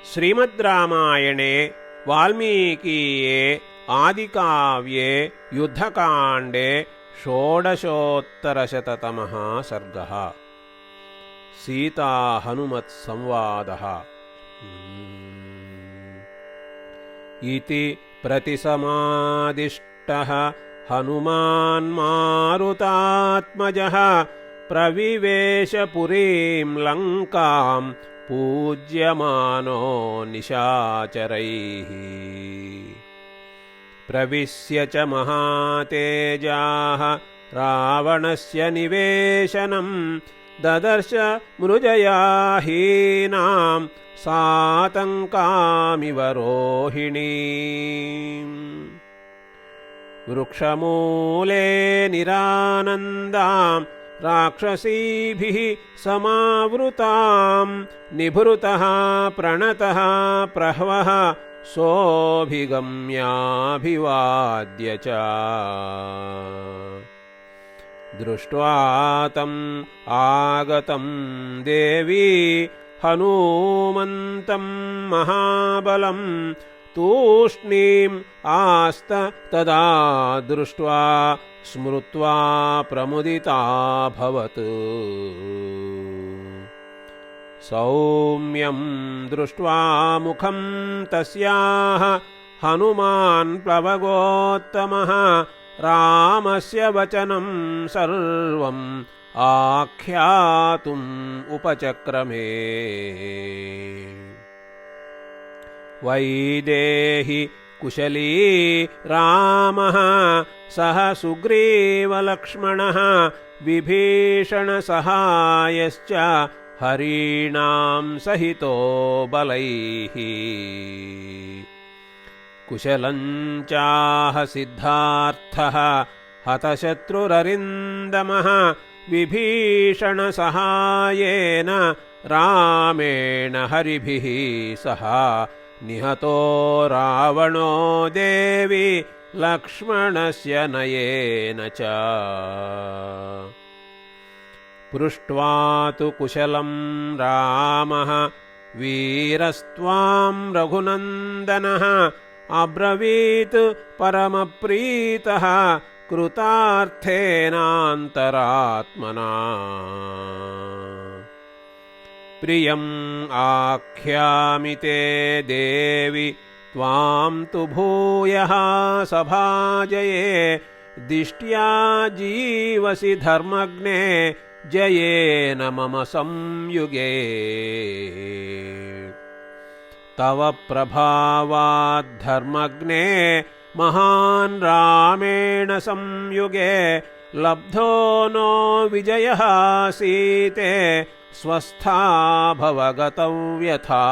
श्रीमद्रामायणे वाल्मीकीये आदिकाव्ये युद्धकाण्डे षोडशोत्तरशततमः सर्गः। सीता-हनुमत्संवादः। इति प्रतिसमादिष्टः हनुमान् मारुतात्मजः प्रविवेश पुरीं लङ्कां पूज्यमानो निशाचरैः। प्रविश्य च महातेजाः रावणस्य निवेशनं ददर्श मृजयाहीनां सातङ्कामिव रोहिणीम्। वृक्षमूले निरानन्दां राक्षसीभिः समावृतां निभृतः प्रणतः प्रह्वः सोऽभिगम्याभिवाद्य च। दृष्ट्वा तम् आगतं देवी हनूमन्तं महाबलं तूष्णीम् आस्त तदा दृष्ट्वा स्मृत्वा प्रमुदिताभवत्। सौम्यं दृष्ट्वा मुखं तस्याः हनुमान् प्लवगोत्तमः रामस्य वचनं सर्वम् आख्यातुम् उपचक्रमे। वैदेही कुशली रामः सह सुग्रीवलक्ष्मणः विभीषणसहायश्च हरीणां सहितो बलैः। कुशलञ्चाह सिद्धार्थः हतशत्रुररिन्दमः विभीषणसहायेन रामेण हरिभिः सह निहतो रावणो देवी लक्ष्मणस्य नयेन च। पृष्ट्वा तु कुशलं रामः वीरस्त्वां रघुनन्दनः अब्रवीत् परमप्रीतः कृतार्थेनान्तरात्मना। प्रियम् आख्यामि ते देवि त्वां तु भूयः सभाजये दिष्ट्या जीवसि धर्मग्ने जयेन मम संयुगे। तव प्रभावाद्धर्मग्ने महान् रामेण संयुगे लब्धो नो विजयः सीते स्वस्था भव गतव्यथा।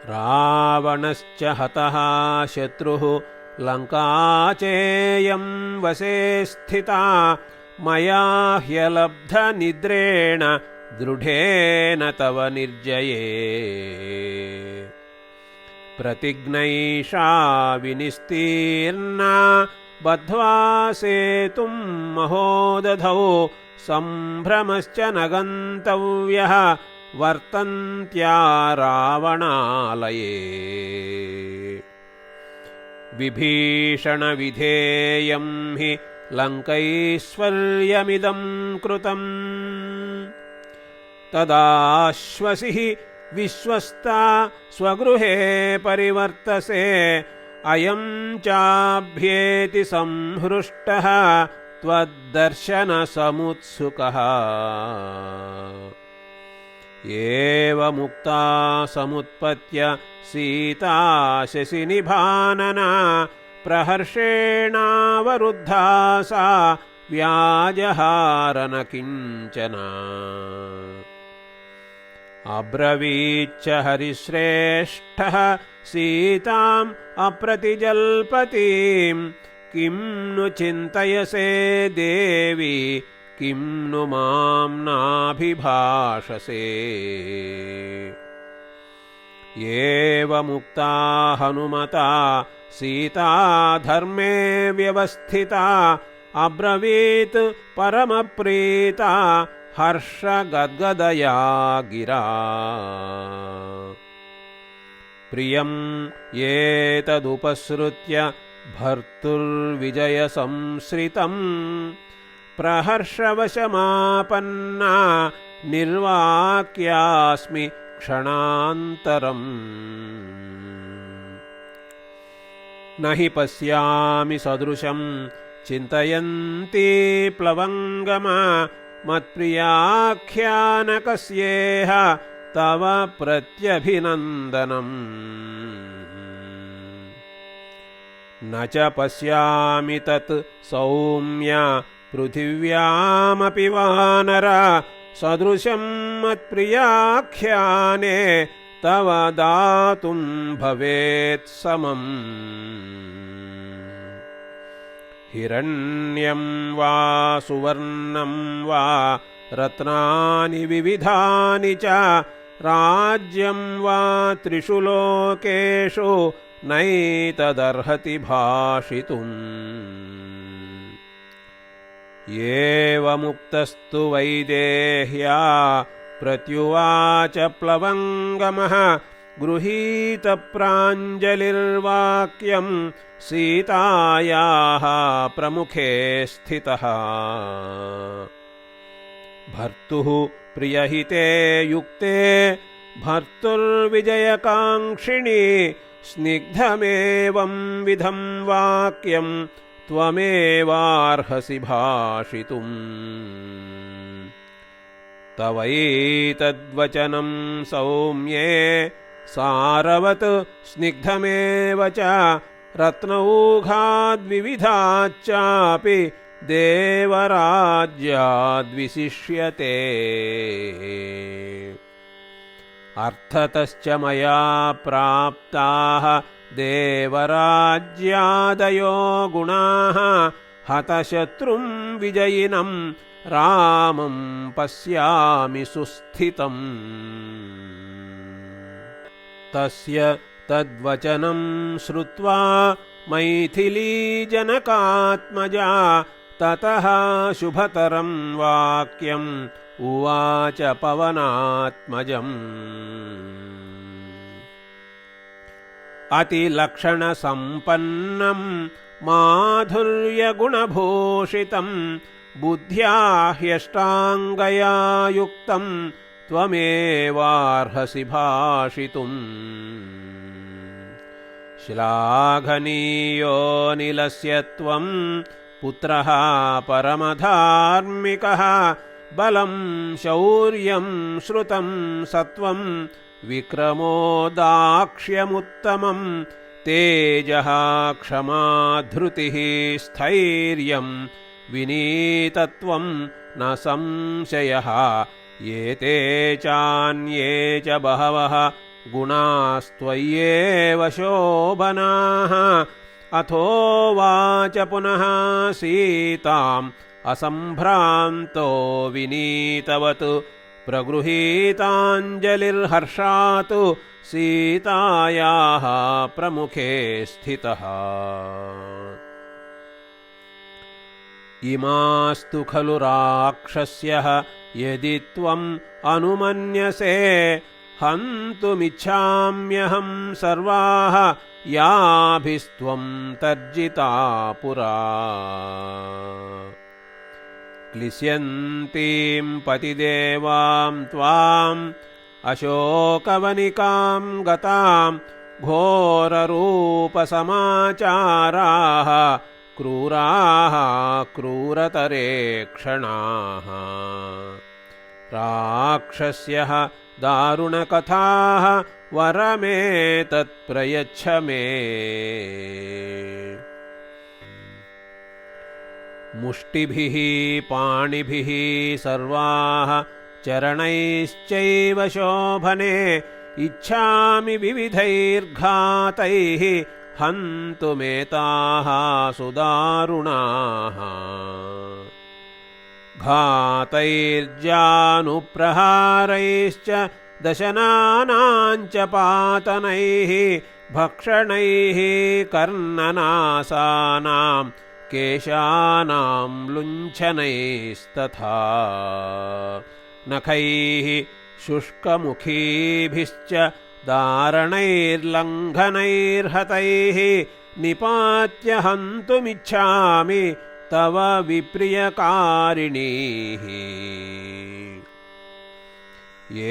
रावणश्च हतः शत्रुः लङ्का चेयं वसे स्थिता मया ह्यलब्धनिद्रेण दृढेन तव निर्जये। प्रतिज्ञैषा विनिस्तीर्णा बद्ध्वा सेतुं महोदधौ सम्भ्रमश्च न गन्तव्यः वर्तन्त्या रावणालये। विभीषणविधेयं हि लङ्कैश्वर्यमिदं कृतम् तदाश्वसिः विश्वस्ता स्वगृहे परिवर्तसे अयं चाभ्येति संहृष्टः त्वद्दर्शनसमुत्सुकः। एवमुक्ता समुत्पत्य सीता शशिनिभानना प्रहर्षेणावरुद्धा सा व्याजहार न किञ्चन। अब्रवीच्च हरिश्रेष्ठः सीताम् अप्रतिजल्पतीं किं नु चिन्तयसे देवी किं नु मां नाभिभाषसे। एवमुक्ता हनुमता सीता धर्मे व्यवस्थिता अब्रवीत् परमप्रीता हर्षगद्गदया गिरा प्रियं एतदुपसृत्य भर्तुर्विजयसंश्रितं प्रहर्षवशमापन्ना निर्वाक्यास्मि क्षणान्तरम् न हि पश्यामि सदृशं चिन्तयन्ती प्लवङ्गमा मत्प्रियाख्यानकस्येह तव प्रत्यभिनन्दनम् न च पश्यामि तत् सौम्य पृथिव्यामपि वानर सदृशं मत्प्रियाख्याने तव दातुं भवेत् समम् हिरण्यं वा सुवर्णं वा रत्नानि विविधानि च राज्यं वा त्रिषु लोकेषु नैतदर्हति भाषितुम् एवमुक्तस्तु वैदेह्या प्रत्युवाच प्लवङ्गमः गृहीतप्राञ्जलिर्वाक्यं सीतायाः प्रमुखे स्थितः भर्तुः प्रियहिते युक्ते भर्तुर्विजयकाङ्क्षिणी स्निग्धमेवं विधं वाक्यं त्वमेवार्हसि भाषितुम् तवैतद्वचनं सौम्ये सारवत् स्निग्धमेव च रत्नौघाद्विविधाच्चापि देवराज्याद्विशिष्यते अर्थतश्च मया प्राप्ताः देवराज्यादयो गुणाः हतशत्रुं विजयिनं रामं पश्यामि सुस्थितम् तस्य तद्वचनं श्रुत्वा मैथिलीजनकात्मजा ततः शुभतरं वाक्यम् उवाच पवनात्मजम् अतिलक्षणसम्पन्नं माधुर्यगुणभूषितं बुद्ध्या ह्यष्टाङ्गया युक्तं त्वमेवार्हसि भाषितुम् श्लाघनीयोऽनिलस्य त्वं पुत्रः परमधार्मिकः बलं शौर्यं श्रुतं सत्वं विक्रमो दाक्ष्यमुत्तमं तेजः क्षमा धृतिः स्थैर्यं विनीतत्वं न संशयः एते चान्ये च बहवः गुणास्त्वय्येव शोभनाः अथोवाच पुनः सीताम् असम्भ्रान्तो विनीतवत् प्रगृहीताञ्जलिर्हर्षात् सीतायाः प्रमुखे स्थितः इमास्तु खलु राक्षस्यः यदि त्वम् अनुमन्यसे हन्तुमिच्छाम्यहं सर्वाः याभिस्त्वं तर्जिता पुरा क्लिश्यन्तीं पतिदेवां त्वाम् अशोकवनिकां गतां घोररूपसमाचाराः क्रूराः क्रूरतरेक्षणाः राक्षस्यः दारुणकथाः वरमेतत्प्रयच्छ मे मुष्टिभिः पाणिभिः सर्वाः चरणैश्चैव शोभने इच्छामि विविधैर्घातैः हन्तुमेताः सुदारुणाः घातैर्जानुप्रहारैश्च दशनानाञ्च पातनैः भक्षणैः कर्णनासानां केशानां लुञ्छनैस्तथा नखैः शुष्कमुखीभिश्च दारणैर्लङ्घनैर्हतैः निपात्य हन्तुमिच्छामि तव विप्रियकारिणीः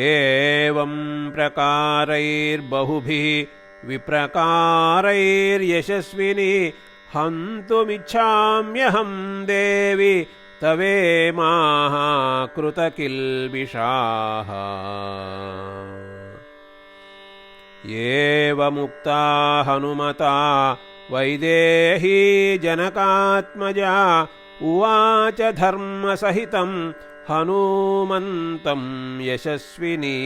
एवं प्रकारैर्बहुभिः विप्रकारैर्यशस्विनी हन्तुमिच्छाम्यहं देवि तवेमाः कृतकिल्बिषाः एवमुक्ता हनुमता वैदेही जनकात्मजा उवाच धर्मसहितं हनुमन्तं यशस्विनी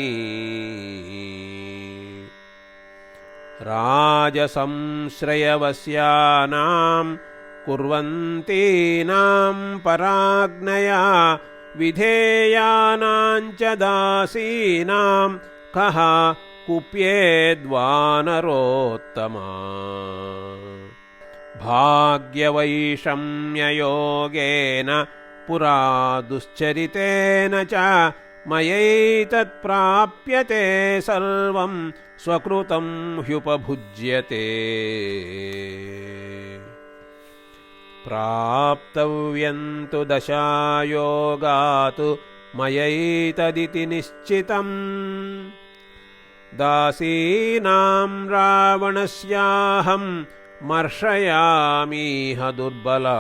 राजसंश्रयवस्यानां कुर्वन्तीनां पराज्ञया विधेयानां च दासीनां कः कुप्येद्वानरोत्तमा भाग्यवैषम्ययोगेन पुरा दुश्चरितेन च मयैतत्प्राप्यते सर्वं स्वकृतं ह्युपभुज्यते प्राप्तव्यं तु दशायोगात् मयैतदिति निश्चितम् दासीनां रावणस्याहं मर्षयामीह दुर्बला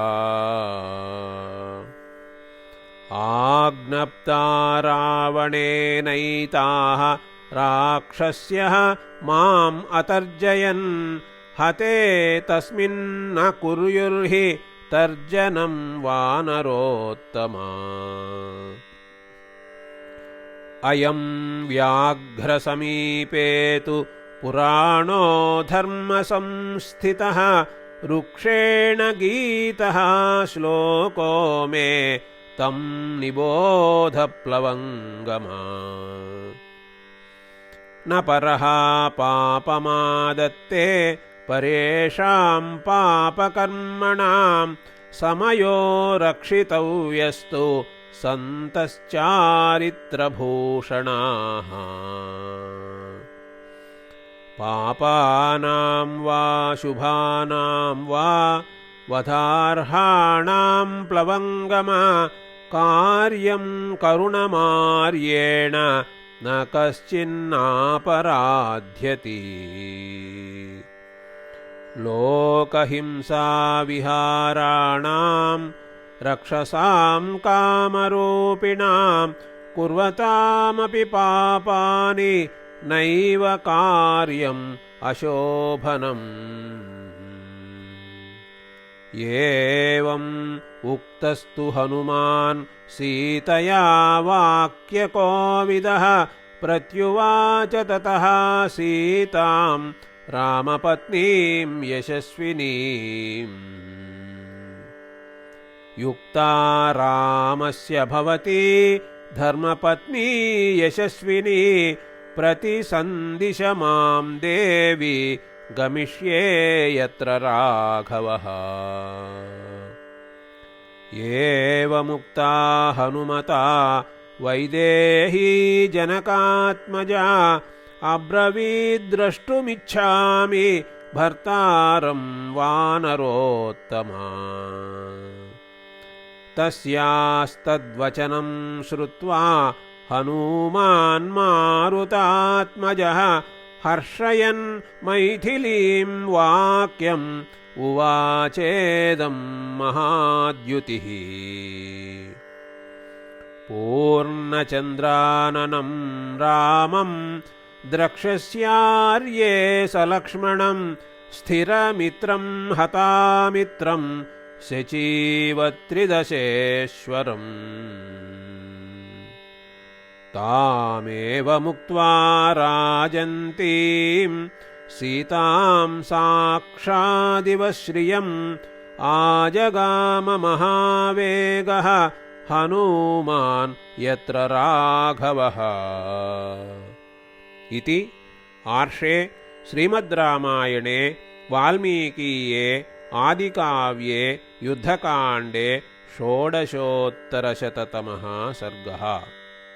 आज्ञप्ता रावणेनैताः राक्षस्यः माम् अतर्जयन् हते तस्मिन्न कुर्युर्हि तर्जनं वानरोत्तमा अयं व्याघ्रसमीपे तु पुराणो धर्मसंस्थितः रुक्षेण गीतः श्लोको मे तं निबोध प्लवङ्गमा न परः पापमादत्ते परेषां पापकर्मणां समयो रक्षितव्यस्तु सन्तश्चारित्रभूषणाः पापानां वा शुभानां वा वधार्हाणां प्लवङ्गमा कार्यं करुणमार्येण न कश्चिन्नापराध्यति लोकहिंसाविहाराणां रक्षसां कामरूपिणां कुर्वतामपि पापानि नैव कार्यम् अशोभनम् एवम् उक्तस्तु हनुमान् सीतया वाक्यकोविदः प्रत्युवाच ततः सीतां रामपत्नीं यशस्विनीम् युक्ता रामस्य भवती धर्मपत्नी यशस्विनी प्रतिसन्दिश मां देवी गमिष्ये यत्र राघवः एवमुक्ता हनुमता वैदेही जनकात्मजा अब्रवीद्द्रष्टुमिच्छामि भर्तारं वानरोत्तमा तस्यास्तद्वचनं श्रुत्वा हनूमान् मारुतात्मजः हर्षयन् मैथिलीं वाक्यम् उवाचेदं महाद्युतिः पूर्णचन्द्राननं रामं द्रक्ष्यस्यार्ये सलक्ष्मणं स्थिरमित्रं हतामित्रं शचीवत्रिदशेश्वरम् तामेव मुक्त्वा राजन्तीं सीतां साक्षादिव श्रियम् आजगाम महावेगः हनूमान् यत्र राघवः। इति आर्षे श्रीमद्रामायणे वाल्मीकीये आदिकाव्ये युद्धकाण्डे 16शोत्तरशततमः सर्गः।